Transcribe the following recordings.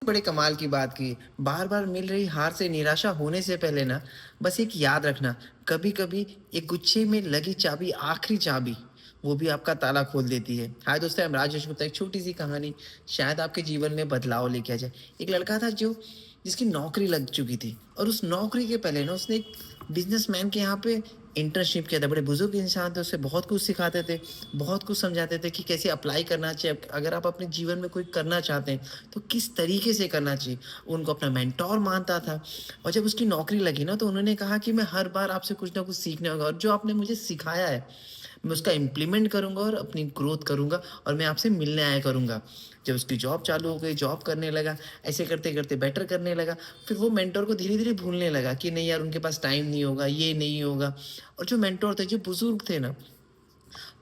बड़े कमाल की बात की। बार-बार मिल रही हार से निराशा होने से पहले ना, बस एक याद रखना, कभी-कभी एक गुच्छे में लगी चाबी आखिरी चाबी, वो भी आपका ताला खोल देती है। हाय दोस्तों, मैं राजेश गुप्ता। एक छोटी-सी कहानी शायद आपके जीवन में बदलाव लेके आ जाए। एक लड़का था जो जिसकी नौकरी लग चुकी थी और उस नौकरी के पहले ना उसने एक बिज़नेसमैन के यहाँ पे इंटर्नशिप किया था। बड़े बुज़ुर्ग इंसान थे, उससे बहुत कुछ सिखाते थे, बहुत कुछ समझाते थे कि कैसे अप्लाई करना चाहिए। अगर आप अपने जीवन में कोई करना चाहते हैं, तो किस तरीके से करना चाहिए। उनको अपना मेंटोर मानता था और जब उसकी नौकरी लगी ना, तो उन्होंने कहा कि मैं हर बार आपसे कुछ ना कुछ सीखने होगा और जो आपने मुझे सिखाया है, मैं उसका इम्प्लीमेंट करूँगा और अपनी ग्रोथ करूँगा और मैं आपसे मिलने आया करूँगा। जब उसकी जॉब चालू हो गई, जॉब करने लगा, ऐसे करते-करते बेटर करने लगा। फिर वो मेंटर को धीरे-धीरे भूलने लगा कि नहीं यार, उनके पास टाइम नहीं होगा, ये नहीं होगा। और जो मेंटर थे, जो बुज़ुर्ग थे ना,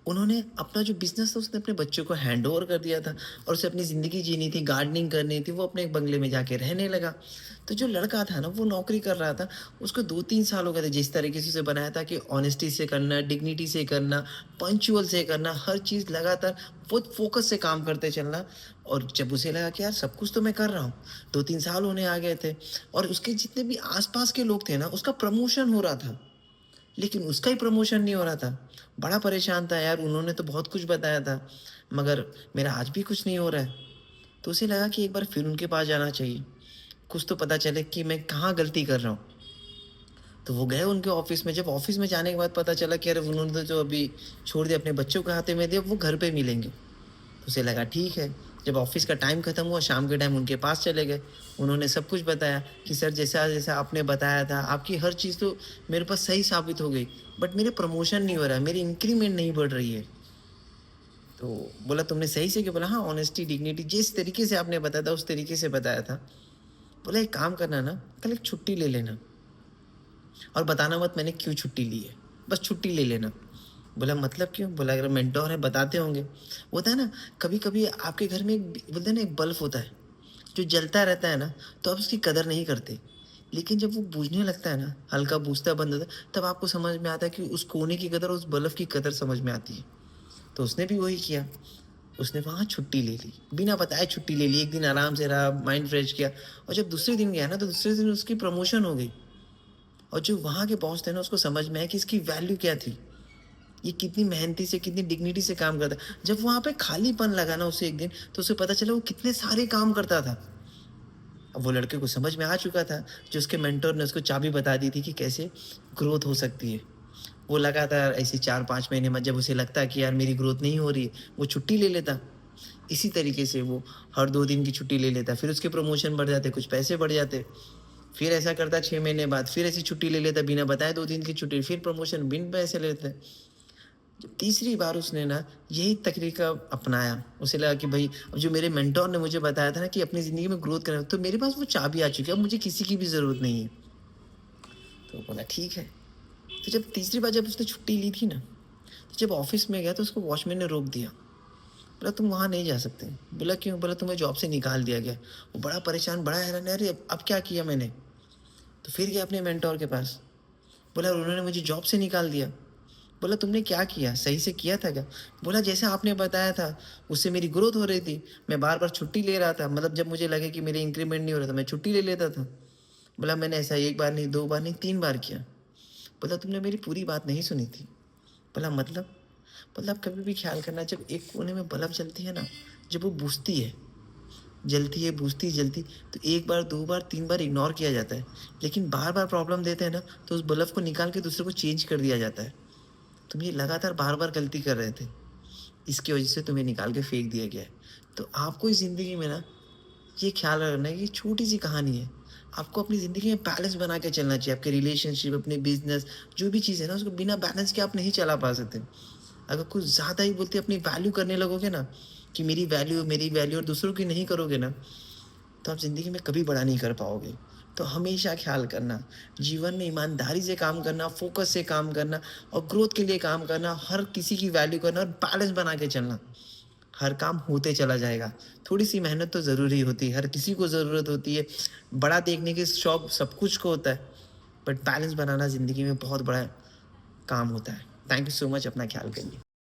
उन्होंने अपना जो बिज़नेस था उसने अपने बच्चों को हैंडओवर कर दिया था और उसे अपनी ज़िंदगी जीनी थी, गार्डनिंग करनी थी, वो अपने एक बंगले में जाके रहने लगा। तो जो लड़का था ना, वो नौकरी कर रहा था, उसको 2-3 साल हो गए थे। जिस तरीके से उसे बनाया था कि ऑनेस्टी से करना, डिग्निटी से करना, पंक्चुअल से करना, हर चीज़ लगातार बहुत फ़ोकस से काम करते चलना। और जब उसे लगा कि यार सब कुछ तो मैं कर रहा हूँ, 2-3 साल होने आ गए थे और उसके जितने भी आस-पास के लोग थे ना, उसका प्रमोशन हो रहा था। लेकिन उसका ही प्रमोशन नहीं हो रहा था। बड़ा परेशान था यार, उन्होंने तो बहुत कुछ बताया था, मगर मेरा आज भी कुछ नहीं हो रहा है। तो उसे लगा कि एक बार फिर उनके पास जाना चाहिए, कुछ तो पता चले कि मैं कहाँ गलती कर रहा हूँ। तो वो गए उनके ऑफ़िस में, जब ऑफ़िस में जाने के बाद पता चला कि अरे उन्होंने तो जो अभी छोड़ दिया, अपने बच्चों के हाथ में दिया, वो घर पे मिलेंगे। तो उसे लगा ठीक है। जब ऑफ़िस का टाइम खत्म हुआ, शाम के टाइम उनके पास चले गए। उन्होंने सब कुछ बताया कि सर, जैसा-जैसा आपने बताया था, आपकी हर चीज़ तो मेरे पास सही साबित हो गई, बट मेरे प्रमोशन नहीं हो रहा है, मेरी इंक्रीमेंट नहीं बढ़ रही है। तो बोला तुमने सही से क्यों? बोला हाँ, ऑनेस्टी, डिग्निटी जिस तरीके से आपने बताया था उस तरीके से बताया था। बोला एक काम करना ना, कल एक छुट्टी ले लेना और बताना मत मैंने क्यों छुट्टी ली है। बस छुट्टी ले लेना। बोला मतलब क्यों? बोला अगर मेंटोर है बताते होंगे। होता है ना, कभी-कभी आपके घर में एक बोलते हैं ना, एक बल्ब होता है, जो जलता रहता है ना, तो आप उसकी कदर नहीं करते। लेकिन जब वो बुझने लगता है ना, हल्का बुझता बंद होता है, तब आपको समझ में आता है कि उस कोने की कदर, उस बल्ब की कदर समझ में आती है। तो उसने भी वही किया। उसने वहाँ छुट्टी ले ली। बिना बताए छुट्टी ले ली। एक दिन आराम से रहा, माइंड फ्रेश किया और जब दूसरे दिन गया ना, तो दूसरे दिन उसकी प्रमोशन हो गई और जो वहाँ के बॉस थे ना, उसको समझ में आया कि इसकी वैल्यू क्या थी। ये कितनी मेहनती से, कितनी डिग्निटी से काम करता है। जब वहाँ पे खालीपन लगा ना उसे एक दिन, तो उसे पता चला वो कितने सारे काम करता था। अब वो लड़के को समझ में आ चुका था, जो उसके मेंटर ने उसको चाबी बता दी थी कि कैसे ग्रोथ हो सकती है। वो लगातार ऐसे 4-5 महीने में जब उसे लगता है कि यार मेरी ग्रोथ नहीं हो रही है, वो छुट्टी ले लेता। इसी तरीके से वो हर 2 दिन की छुट्टी ले लेता, फिर उसके प्रमोशन बढ़ जाते, कुछ पैसे बढ़ जाते। फिर ऐसा करता 6 महीने बाद, फिर ऐसी छुट्टी ले लेता बिना बताए 2 दिन की छुट्टी, फिर प्रमोशन बिन पैसे लेते। जब तीसरी बार उसने ना यही तरीका अपनाया, उसे लगा कि भई अब जो मेरे मेंटर ने मुझे बताया था ना कि अपनी ज़िंदगी में ग्रोथ करना है, तो मेरे पास वो चाबी आ चुकी है, अब मुझे किसी की भी ज़रूरत नहीं है। तो बोला ठीक है। तो जब तीसरी बार जब उसने छुट्टी ली थी ना, तो जब ऑफ़िस में गया तो उसको वॉचमैन ने रोक दिया। बोला तुम वहाँ नहीं जा सकते। बोला क्यों? बोला तुम्हें जॉब से निकाल दिया गया। वो बड़ा परेशान, बड़ा हैरान, अरे अब क्या किया मैंने? तो फिर गया अपने मेंटर के पास। बोला उन्होंने मुझे जॉब से निकाल दिया। बोला तुमने क्या किया? सही से किया था क्या? बोला जैसा आपने बताया था, उससे मेरी ग्रोथ हो रही थी। मैं बार-बार छुट्टी ले रहा था, मतलब जब मुझे लगे कि मेरी इंक्रीमेंट नहीं हो रहा था, मैं छुट्टी ले लेता था। बोला मैंने ऐसा 1 बार नहीं, 2 बार नहीं, 3 बार किया। बोला तुमने मेरी पूरी बात नहीं सुनी थी। बोला मतलब? बोला आप कभी भी ख़्याल करना, जब एक कोने में बल्ब जलती है ना, जब वो बुझती है, जलती है, बुझती, जलती, तो 1 बार, 2 बार, 3 बार इग्नोर किया जाता है। लेकिन बार-बार प्रॉब्लम देते हैं ना, तो उस बल्ब को निकाल के दूसरे को चेंज कर दिया जाता है। तुम ये लगातार बार-बार गलती कर रहे थे, इसकी वज़ह से तुम्हें निकाल के फेंक दिया गया है। तो आपको इस ज़िंदगी में ना ये ख़्याल रखना है कि छोटी-सी कहानी है। आपको अपनी ज़िंदगी में बैलेंस बना के चलना चाहिए। आपके रिलेशनशिप, अपने बिज़नेस, जो भी चीज़ है ना, उसको बिना बैलेंस के आप नहीं चला पा सकते। अगर कुछ ज़्यादा ही बोलते अपनी वैल्यू करने लगोगे ना, कि मेरी वैल्यू और दूसरों की नहीं करोगे ना, तो आप ज़िंदगी में कभी बड़ा नहीं कर पाओगे। तो हमेशा ख़्याल करना, जीवन में ईमानदारी से काम करना, फ़ोकस से काम करना और ग्रोथ के लिए काम करना, हर किसी की वैल्यू करना और बैलेंस बना के चलना। हर काम होते चला जाएगा। थोड़ी-सी मेहनत तो ज़रूरी होती है, हर किसी को ज़रूरत होती है। बड़ा देखने के शौक सब कुछ को होता है, बट बैलेंस बनाना ज़िंदगी में बहुत बड़ा काम होता है। थैंक यू सो मच, अपना ख़्याल करिए।